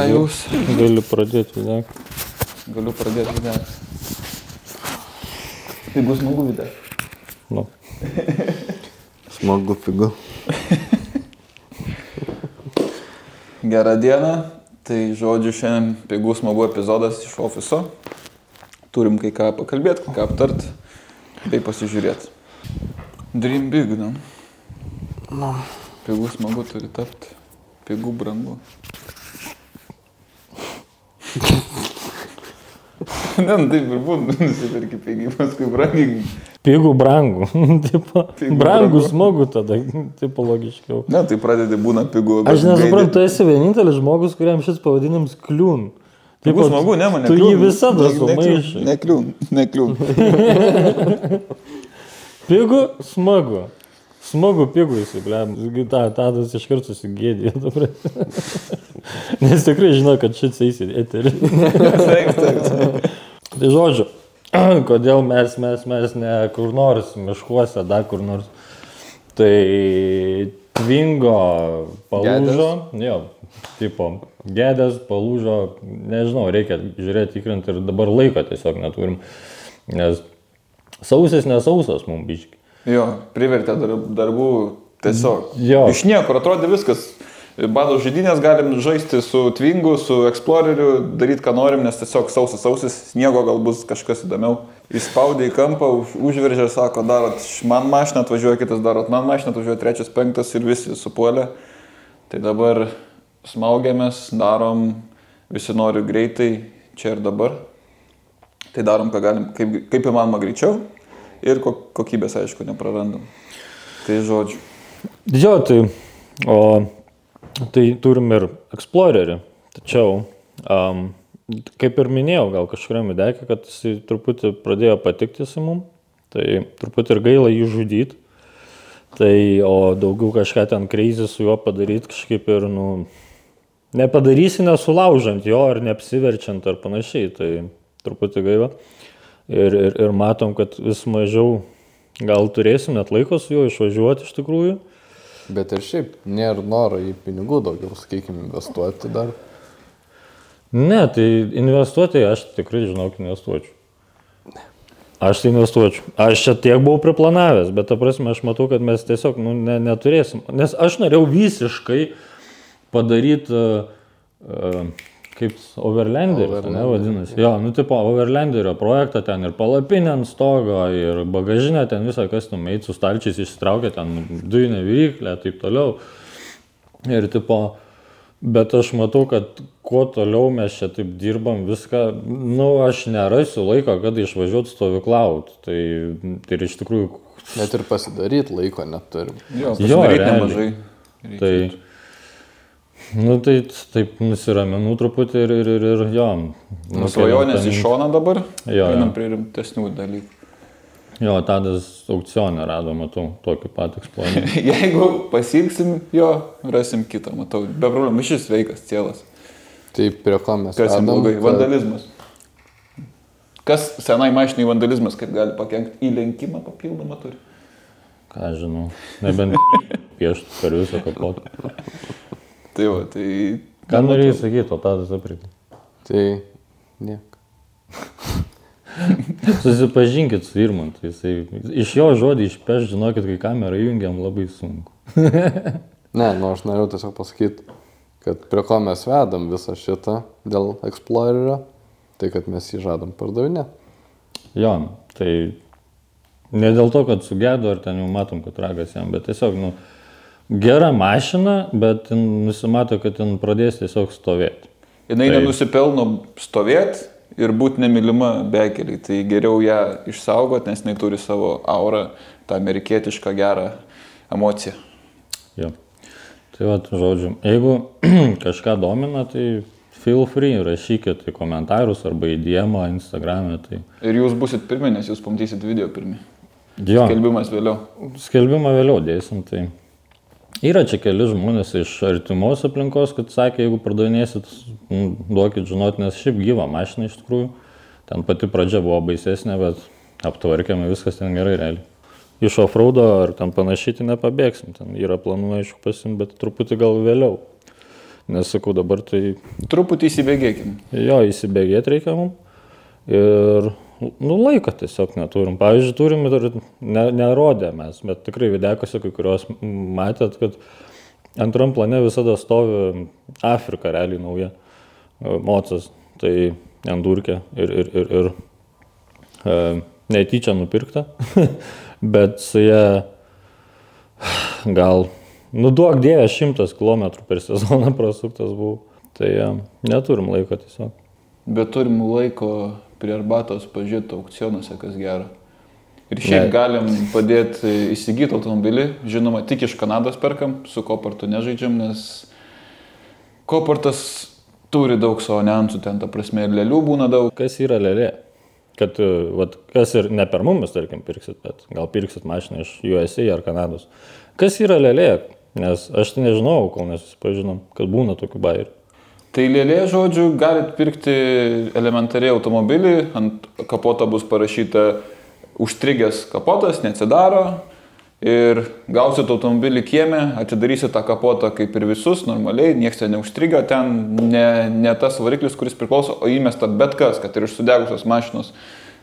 jūs? Galiu pradėti video. Galiu pradėti video. Pigus smagu video. Nu. Smagu pigu. Gerą dieną. Tai žodžiu, šiandien pigus smagu epizodas iš ofiso. Turim kai ką pakalbėti, kai ką aptart, bei pasižiūrėti. Dream big, nu. Nu. Pigus smagu turi tapti. Pigų brangu. Ne, taip ir būtų, nusipirki pigį, paskui brangiai. Pigų brangu. Tipo, Pigų brangu brangu. smagu tada, tipo logiškiau. Ne, tai pradedi būna pigų. Aš nesuprantu, tu esi vienintelis žmogus, kuriam šis pavadinimas kliūn. Pigus smagu, ne, man Tu jį visada sumaišai. Nekliūn. Pigų smagu. Smagu pigų įsiblėm. Tadas iš karto susigėdė. Nes tikrai žinau, kad šit eisi eterį. Taip. Tai žodžiu, kodėl mes ne kur nors miškuose, dar kur nors. Tai Twingo palūžo. Jo, tipo, gedės palūžo. Nežinau, reikia žiūrėti, tikrinti ir dabar laiko tiesiog neturim. Nes sausis nesausas mums biški. Jo, privertė darbų tiesiog. Jo. Iš niekur atrodė viskas. Bado žaidynės galim žaisti su Twingu, su Exploreriu, daryti ką norim, nes tiesiog sausis, sniego gal bus kažkas įdomiau. Įspaudė į kampą, užveržė, sako, darot, man mašiną atvažiuoja, kitas darot, man mašiną atvažiuoja, trečias, penktas ir visi supuolė. Tai dabar smaugiamės, darom, visi nori greitai, čia ir dabar. Tai darom, ką galim, kaip įmanoma greičiau. Ir kokybės, aišku, neprarandam. Tai žodžiu. Jo, tai turim ir Explorerį. Tačiau, kaip ir minėjau, gal kažkuriam įdėkė, kad jis truputį pradėjo patikti su mum. Tai truputį ir gaila jį žudyti. Tai, o daugiau kažką ten crazy su juo padaryti kažkaip ir, nepadarysi nesulaužant jo ar neapsiverčiant ar panašiai. Tai truputį gaila. Ir matom, kad vis mažiau gal turėsim net laiko su juo išvažiuoti iš tikrųjų. Bet ir šiaip nėra noro į pinigų daugiau, sakykime, investuoti dar. Ne, tai investuoti aš tikrai investuočiau. Aš tai investuočiau. Aš čia tiek buvau priplanavęs, bet ta prasme aš matau, kad mes tiesiog neturėsim. Nes aš norėjau visiškai padaryti... kaip Overlanderis, ne, vadinasi. Jo, tipo Overlanderio projektą ten ir palapinę ant stogo, ir bagažinę ten visą, kas eit su stalčiais išsitraukia, ten dujinę viryklę, taip toliau. Ir tipo, bet aš matau, kad kuo toliau mes čia taip dirbam viską, aš nerasiu laiko, kad išvažiuot stovyklaut. Tai iš tikrųjų... Net ir pasidaryti laiko neturim. Jo, pasidaryti nemažai. Tai... tai taip nusiraminu truputį ir jo. Svajonės iš šoną dabar, einam prie rimtesnių dalykų. Jo, Tadas aukcioną rado, matau, tokį pat Explorer. Jeigu pasiimsim jo, rasim kitą, matau, be problemų, šis sveikas cielas. Tai prie ko mes Kas jam blogai? Vandalizmas. Kas senai mašinai vandalizmas, kaip gali pakenkti įlenkimą papildomą turi? Ką žinau, nebent pieštų per visą kapotą. Tai va, tai... Ką norėjai sakyti, o Tadas aprėpė? Tai niek. Susipažinkit su Irmantu, iš jo žodį išpeš, žinokit, kai kamerą jungiam, labai sunku. Ne, aš norėjau tiesiog pasakyti, kad prie ko mes vedam visą šitą dėl Explorerio, tai kad mes jį žadam pardavinę. Jo, tai ne dėl to, kad sugedo, ar ten jau matom, kad ragas jam, bet tiesiog, gera mašina, bet nusimato, kad ten pradės tiesiog stovėti. Jinai nenusipelno stovėti ir būti nemylima bekeliai. Tai geriau ją išsaugoti, nes jinai turi savo aurą, tą amerikietišką gerą emociją. Jo. Tai va, žodžiu, jeigu kažką domina, tai feel free, rašykit į komentarus arba į DM-ą, Instagram'e. Tai... Ir jūs busit pirmi, nes jūs pamatysit video pirmi. Jo. Skelbimas vėliau. Skelbimą vėliau dėsim, tai... Yra čia keli žmonės iš artimos aplinkos, kad sakė, jeigu pardavinėsit, duokit žinot, nes šiaip gyva mašina iš tikrųjų. Ten pati pradžia buvo baisesnė, bet aptvarkėme, viskas ten gerai realiai. Iš offroado ar ten panašiai tai nepabėgsim, ten yra planų aišku pasim, bet truputį gal vėliau. Nes sakau, dabar tai Truputį įsibėgėkim. jo įsibėgėti reikia mums. Ir laiko tiesiog neturim. Pavyzdžiui, turim ir nerodė mes, bet tikrai videkose kai kurios matėt, kad antram plane visada stovi Afrika realiai nauja. Mocas, tai endurkė ir netyčia nupirkta, bet su ją gal, duok Dieve, 100 km per sezoną prasuktas buvau. Tai neturim laiko tiesiog. Bet turim laiko prie arbatos pažiūrėti aukcionuose, kas gero. Ir šiaip galim padėti įsigyti automobilį. Žinoma, tik iš Kanados perkam, su Coportu nežaidžiam, nes Coportas turi daug savo niuansų, ten ta prasme ir lėlių būna daug. Kas yra lėlė? Kad, kas ir ne per mumis, tarkim, pirksit, bet gal pirksit mašiną iš USA ar Kanados. Kas yra lėlė? Nes aš tai nežinau, kol nesusipažinom, kad būna tokių bairių. Tai lėlė, žodžiu, galit pirkti elementariai automobilį, ant kapoto bus parašyta užstrigęs kapotas, neatsidaro ir gausit automobilį kieme, atidarysit tą kapotą kaip ir visus, normaliai, nieks ten neužstrigo, ten ne tas variklis, kuris priklauso, o įmesta bet kas, kad ir iš sudegusios mašinos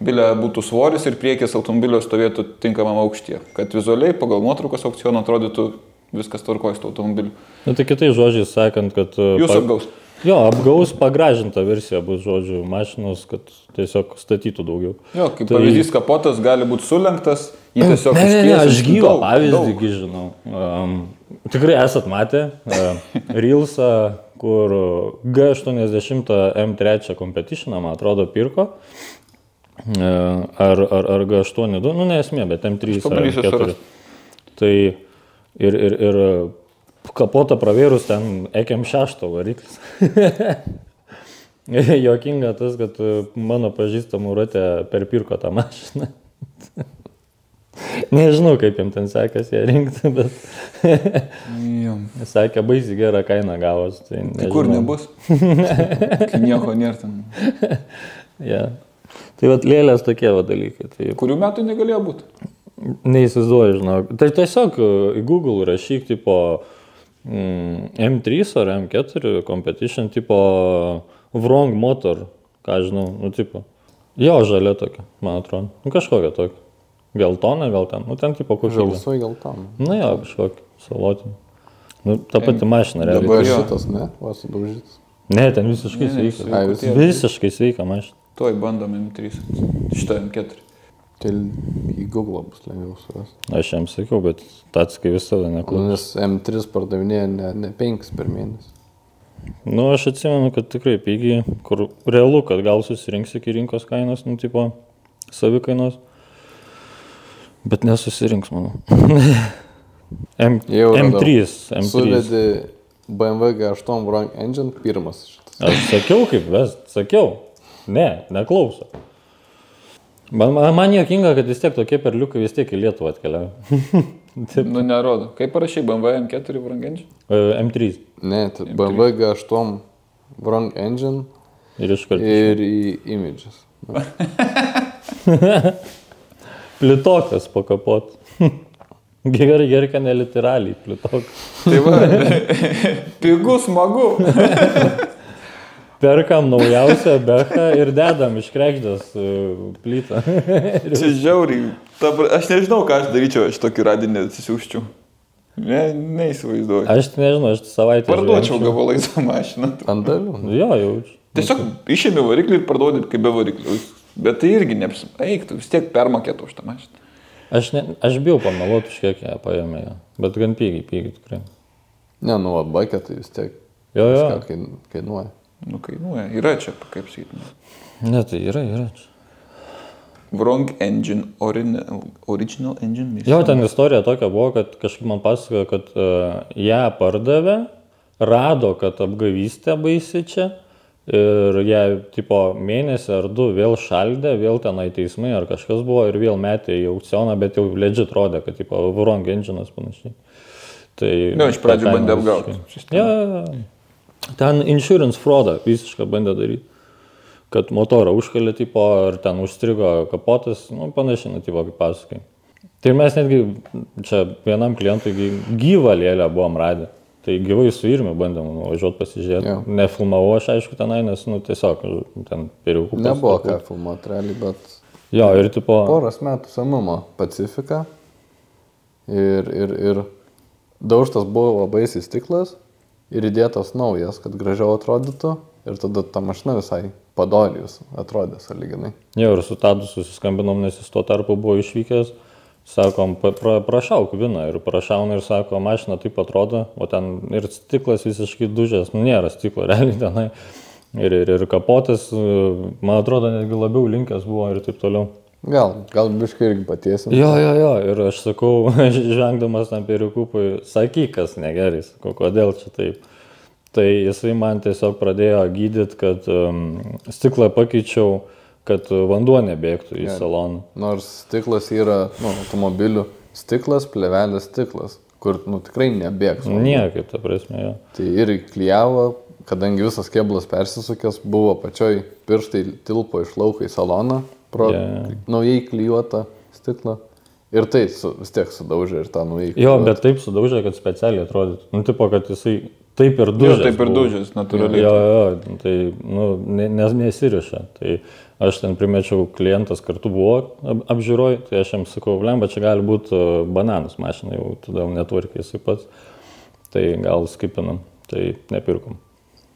bilė būtų svoris ir priekis automobilio stovėtų tinkamam aukštyje, kad vizualiai pagal nuotraukos aukciono atrodytų viskas tvarkoja su automobiliu. Tai kitais žodžiais sakant, kad... Jūs apgaus. Jo, apgaus pagražinta versija bus, žodžiu, mašinos, kad tiesiog statytų daugiau. Jo, kaip pavyzdys, kapotas gali būti sulenktas, jį tiesiog Ne, aš gyvą pavyzdį žinau. Tikrai esat matę Reelsą, kur G80 M3 competitioną, man atrodo, pirko. Ar G82, nesmė, bet M3 ar M4. Tai ir kapotą pravėrus ten EKM6 variklis. Jokinga tas, kad mano pažįstamų ratė perpirko tą mašiną. Nežinau, kaip jam ten sekasi ją rinkti, bet sakė, baisiai gerą kainą gavos. Tai kur nebus? Kai nieko nėra ten. Yeah. Tai vat lėlės tokie dalykai. Tai... Kurių metų negalėjo būti? Neįsivaizduoju, žinau. Tai tiesiog į Google rašyk tipo M3 ar M4 competition, tipo Wrong Motor, ką žinau, tipo. Jo, žalia tokia, man atrodo. Kažkokia tokia. Geltona gal ten, ten tipo kokia. Žalsvai geltona. Jo, kažkokia, salotinė. Ta pati mašina, realiai. Dabar šitas, ne? Va, sudaužytas. Ne, ten visiškai sveika. Visiškai sveika mašina. Tuoj bandom M3, šitą M4. Tai į Google bus lengviau surasti. Aš jam sakiau, bet Tatskiai visada neklausau. Nes M3 pardavinėja ne 5 per mėnesį. Aš atsimenu, kad tikrai pigiai, kur realu, kad gal susirinks iki rinkos kainos, tipo savikainos, bet nesusirinks, manau. M3. Suvedė BMW G8 Wrong Engine pirmas šitas. Aš sakiau kaip, sakiau. Neklauso. Man jokinga, kad vis tiek tokie perliukai vis tiek į Lietuvą atkeliauja. Nerodo. Kaip parašai BMW M4 Wrong Engine? M3. Ne, tai BMW G8 Wrong Engine ir į Images. Plitokas po kapotu. Gerai, kad neliteraliai plitokas. Tai va, pigu, smagu. Perkam naujausią bechą ir dedam iš kregždės plytą. Čia žiauriai. Aš nežinau, ką aš daryčiau, aš tokį radinį atsisiųščiau. Neįsivaizduoju. Aš nežinau, aš savaitę parduočiau gabalai tą mašiną. Ant dalių? Jo, jaučiu. Tiesiog išėmė variklį ir parduodė kaip be variklį. Bet tai irgi eiktų, vis tiek permokėtų už tą mašiną. Aš bijau pameluoti, už kiek ją paėmė, bet gan pigiai tikrai. Ne, bakė tai vis tiek. Jo. Kainuoja. Kainuoja. Yra čia, kaip sakyti. Ne, tai yra čia. Wrong Engine, original engine. Jo, ten istorija tokia buvo, kad kažkaip man pasakojo, kad ją pardavė, rado, kad apgavystė baisi čia ir ją tipo mėnesį ar 2 vėl šaldė, vėl tenai teismai ar kažkas buvo ir vėl metė į aukcioną, bet jau legit rodė, kad tipo Wrong Engine'as panašiai. Tai... iš pradžių bandė apgauti. Jo. Ten insurance fraudą visiškai bandė daryti, kad motorą užkalė, tipo, ar ten užstrigo kapotas, panašiai, tipo, kaip pasakai. Tai mes netgi čia vienam klientui gyvą lėlę buvom radę. Tai gyvai su Irmi bandėm nuvažiuoti pasižiūrėti. Jo. Nefilmavau aš, aišku, tenai, nes, nu, tiesiog ten periukų. Nebuvo ką filmuoti realiai, bet Jo, ir tipo... poros metų senumo Pacifika ir daužtas buvo labai stiklas ir įdėtas naujas, kad gražiau atrodytų ir tada ta mašina visai padorijus atrodė sąlyginai. Jo, ir su Tadu susiskambinom, nes jis tuo tarpu buvo išvykęs. Sakom, prašauk viną ir prašauna ir sako, mašina taip atrodo, o ten ir stiklas visiškai dužęs, nu nėra stiklo realiai tenai. Ir kapotas, man atrodo, netgi labiau linkęs buvo ir taip toliau. Gal biškai irgi patiesim. Jo, ir aš sakau, žvengdamas tam periukupui, sakyk, kas negerai, sakau, kodėl čia taip. Tai jisai man tiesiog pradėjo gydyti, kad stiklą pakeičiau, kad vanduo nebėgtų į saloną. Nors stiklas yra, automobilių stiklas, plevelės stiklas, kur, tikrai nebėgs. Niekaip, ta prasme, jo. Tai ir klijavo, kadangi visas kėblas persisukęs, buvo pačioj pirštai tilpo iš lauko į saloną, pro naujai klijuotą stiklą. Ir tai vis tiek sudaužė ir tą naujai klijuotą. Jo, bet taip sudaužė, kad specialiai atrodytų. Nu, tipo, kad jisai taip ir dužęs. Jo, taip ir dužęs, natūraliai. Jo, tai, nesiriša. Tai aš ten primečiau, klientas kartu buvo apžiūroj, tai aš jam sakau, blemba, čia gali būti bananus mašina, jau tada netvarkė jisai pats. Tai gal skipinam, tai nepirkom.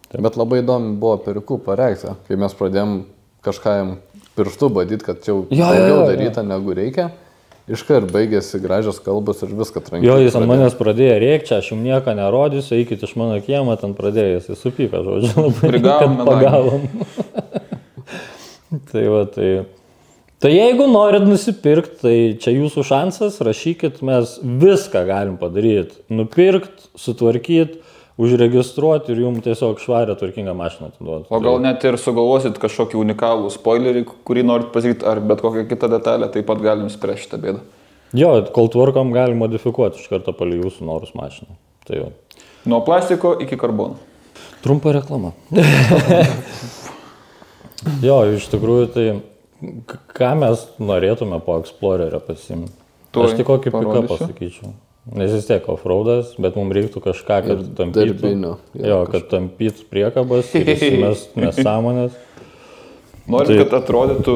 Taip. Bet labai įdomi buvo periukų reakcija, kai mes pradėjom kažką jam pirštų badyti, kad čia daugiau daryta negu reikia. Iškart baigėsi gražios kalbos ir viską trankiai. Jo, jis ant manęs pradėjo rėkti, aš jums nieko nerodysiu, eikit iš mano kiemą, ten pradėjo, jis supyko, žodžiu, labai pagavom. Tai jeigu norit nusipirkti, tai čia jūsų šansas, rašykit, mes viską galim padaryti. Nupirkti, sutvarkyti, užregistruoti ir jums tiesiog švarę, tvarkingą mašiną atiduoti. O gal net ir sugalvosit kažkokį unikalų spoilerį, kurį norit pasakyti, ar bet kokią kitą detalę, taip pat galim spręsti šitą bėdą. Jo, kol tvarkom galim modifikuoti iš karto palei jūsų norus mašiną. Tai jo. Nuo plastiko iki karbono. Trumpa reklama. Jo, iš tikrųjų, tai ką mes norėtume po Explorerio pasiimti? Aš tik kokį piką pasakyčiau. Nes vis tiek offroadas, bet mums reiktų kažką, kad tampytų. Darbinio. Jo, kad tampytų priekabas ir įsimest nesąmonės. Noriu, kad atrodytų...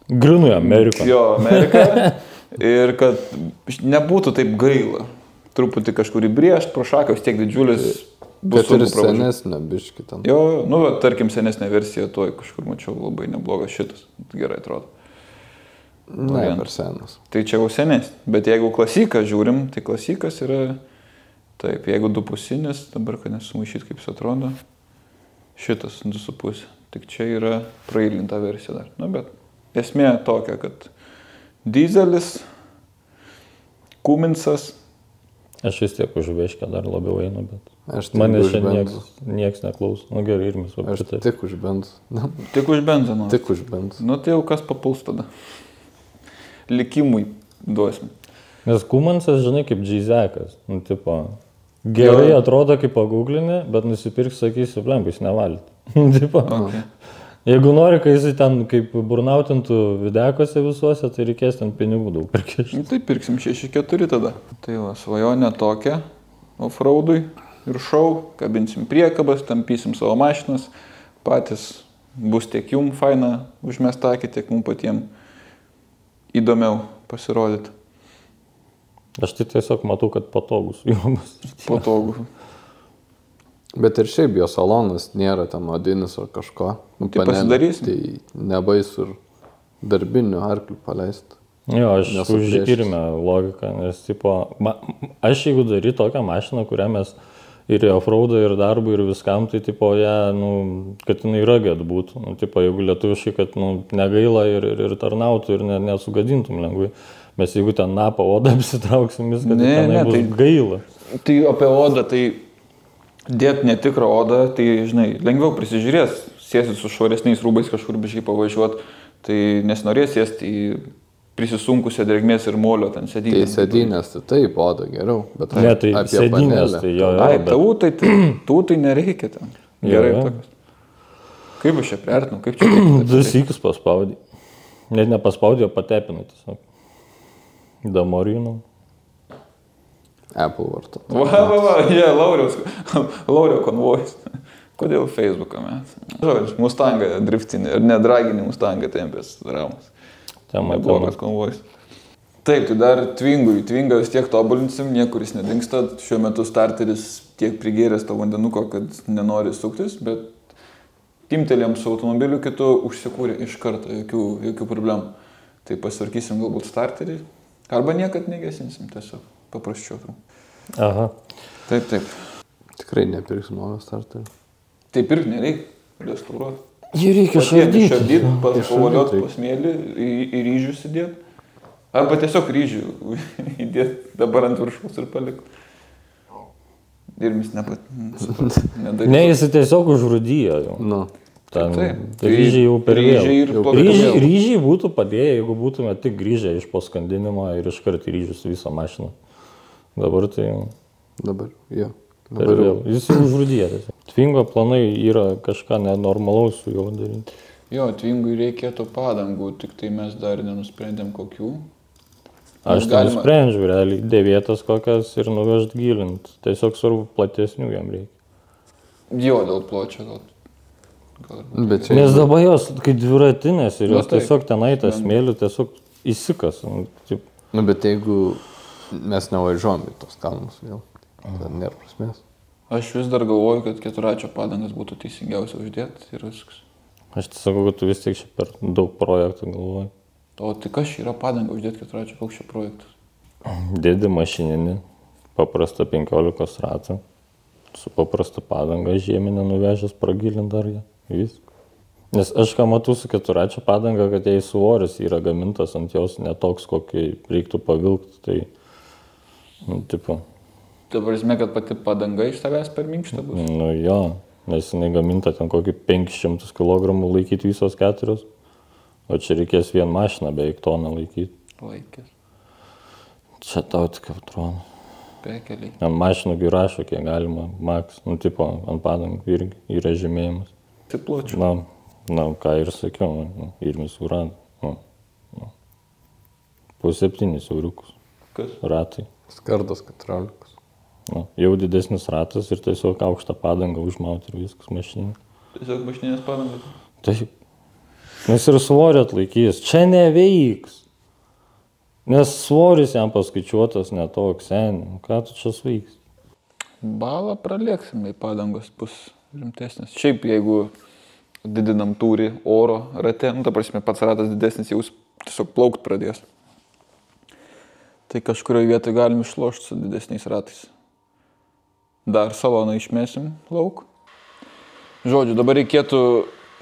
Grinui Amerika. Jo, Amerika. Ir kad nebūtų taip gaila. Truputį kažkur įbrėžt, pro šaką, vis tiek didžiulis... Kad ir senesnė biški ten. Jo, tarkim, senesnė versija, toj kažkur mačiau labai neblogas šitas. Gerai atrodo. Ne, per senas. Tai čia jau senesnis. Bet jeigu klasiką žiūrim, tai klasikas yra... Taip, jeigu 2,5, dabar, kad nesumaišyt, kaip jis atrodo. Šitas 2,5. Tik čia yra prailginta versija dar. Bet esmė tokia, kad dizelis, Cuminsas. Aš vis tiek už Veškę dar labiau einu, bet... Manęs čia nieks neklauso. Nu gerai, ir mes apšitai. Tik už benzą. Tik už benzą, nu. Tik už benzą. Nu tai jau kas papuls tada. Likimui duosim. Nes Cuminsas, žinai, kaip džeizekas. Nu, tipo, gerai atrodo, kaip paguglinė, bet nusipirks, sakysi, blemba, jis nevalyt. Tipo. Okay. Jeigu nori, kai jis ten kaip burnautintų videkose visuose, tai reikės ten pinigų daug pirkėti. Tai pirksim 6,4 tada. Tai va, svajonė tokia offroadui ir šou, kabinsim priekabas, tampysim savo mašinas, patys bus tiek jum faina užmestakį, tiek mum patiem įdomiau pasirodyti. Aš tai tiesiog matau, kad patogus jomas. Patogu. Bet ir šiaip jo salonas nėra ten odinis ar kažko. Tai pasidarysim. Tai nebaisu ir darbinių arklių paleisti. Jo, aš užžirime logiką, nes tipo, aš jeigu daryt tokią mašiną, kurią mes ir offroadą, ir darbą, ir viskam, tai tipo, kad jinai raged būtų. Nu, tipo, jeigu lietuviškai, kad negaila ir tarnautų, ir nesugadintum lengvai. Mes jeigu ten napą odą apsitrauksim, viską, tai tenai bus gaila. Tai apie odą, tai dėt netikrą odą, tai, žinai, lengviau prisižiūrės, sėsi su švaresniais rūbais kažkur biškai pavažiuot, tai nesinorės sėsti į prisisunkusią drėgmės ir molio ten sėdynę. Tai sėdynės, tai taip, oda geriau, bet ne, tai apie sėdynės, tai jo. Ai, tai nereikia ten. Gerai tokios. Kaip aš čia priartinu, kaip čia reikia? 2 sykius paspaudė. Net nepaspaudė, o patepino tiesiog. Damorinų. Apple vartotojas. Laurio konvojus. Kodėl Facebooką mes? Žodžiu, Mustangą driftinį ir nedraginį Mustangą tempės ramas. Neblogas konvojus. Taip, tai dar Twingui. Twingą vis tiek tobulinsim, niekuris nedingsta. Šiuo metu starteris tiek prigėręs to vandenuko, kad nenori suktis, bet timtelėm su automobiliu kitu užsikūrė iš karto, jokių problemų. Tai pasvarkysim galbūt starterį, arba niekad negesinsim, tiesiog paprasčiau. Aha. Taip. Tikrai nepirksim naujo starterį. Tai pirkti nereikia, restauruoti. Jį reikia šardyt, pavolioti pasmėlį, į ryžių įdėti. Arba tiesiog ryžių įdėti dabar ant viršaus ir palikti. Ir mes nedaryti. Ne, jis tiesiog užrūdyja jau. Nu. Ryžiai jau per vėl. Ryžiai būtų padėję, jeigu būtume tik grįžę iš paskandinimo ir iškart į ryžius visą mašiną. Dabar tai jau. Dabar, jo. Per vėl. Jis jau užrūdyja. Twingo planai yra kažką nenormalaus su juo daryti. Jo, Twingui reikėtų padangų, tik tai mes dar nenusprendėm kokių. Aš tai nusprendžiu, realiai, 9 kokias ir nuvežt gilint. Tiesiog svarbu platesnių jam reikia. Jo, dėl pločio gal. Nes dabar jos, kai dviratinės ir jos tiesiog tenai tą smėlį tiesiog įsikas. Bet jeigu mes nevažiuojam į tos kalnus vėl, tai nėra prasmės. Aš vis dar galvoju, kad keturračio padangas būtų teisingiausia uždėti ir viskas. Aš tai sakau, kad tu vis tiek per daug projektų galvoji. O tai kas yra padanga uždėti keturračio, koks čia projektas? Dėdi mašininį, paprastą 15 ratą, su paprasta padanga žieminę nuvežęs pragilint dar ją. Viską. Nes aš ką matau su keturračio padanga, kad jei svoris yra gamintas ant jos netoks, kokį reiktų pavilkti, tai, tipo. Dabar esmė, kad pati padanga iš tavęs per minkštą bus? Nu jo, nes jinai gaminta ten kokį 500 kg laikyti visos 4, o čia reikės vien mašiną beveik toną laikyti. Laikės. Čia tau tik atrodo. Pekeliai. Ant mašinų rašo, kiek galima, max, nu tipo, ant padangų irgi yra žymėjimas. Tai pločiu. Na, ką ir sakiau, ir visų ratų. Po 7 euriukus. Kas? Ratai. Skardas 14. Jau didesnis ratas ir tiesiog aukštą padangą užmauti ir viskas mašininė. Tiesiog mašininės padangas? Taip. Nes ir svorį atlaikys. Čia neveiks. Nes svoris jam paskaičiuotas netoks seniai. Ką tu čia sveiks? Balą pralieksime, padangos bus rimtesnis. Šiaip jeigu didinam tūrį oro rate, ta prasme pats ratas didesnis, jau tiesiog plaukt pradės. Tai kažkurioje vietoje galim išlošti su didesniais ratais. Dar saloną išmesim lauk. Žodžiu, dabar reikėtų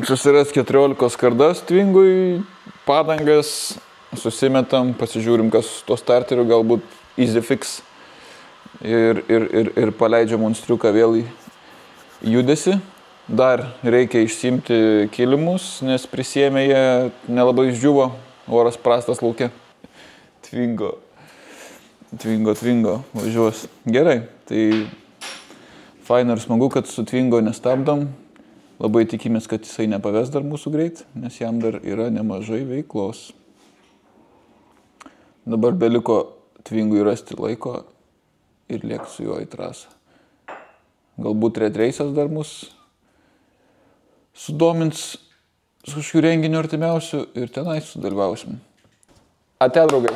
susirasti 14 skardas Twingui, padangas, susimetam, pasižiūrim, kas su to starteriu, galbūt easy fix ir paleidžia monstriuką vėl į judesi. Dar reikia išsiimti kilimus, nes prisiėmė jie nelabai išdžiuvo, oras prastas lauke. Twingo važiuos. Gerai, tai faina ir smagu, kad su Twingo nestabdom. Labai tikimės, kad jisai nepaves dar mūsų greit, nes jam dar yra nemažai veiklos. Dabar beliko Twingui rasti laiko ir liekti su juo į trasą. Galbūt Red Race'as dar mus sudomins su kažkokiu renginiu artimiausiu ir tenai sudalyvausim. Ate, draugai.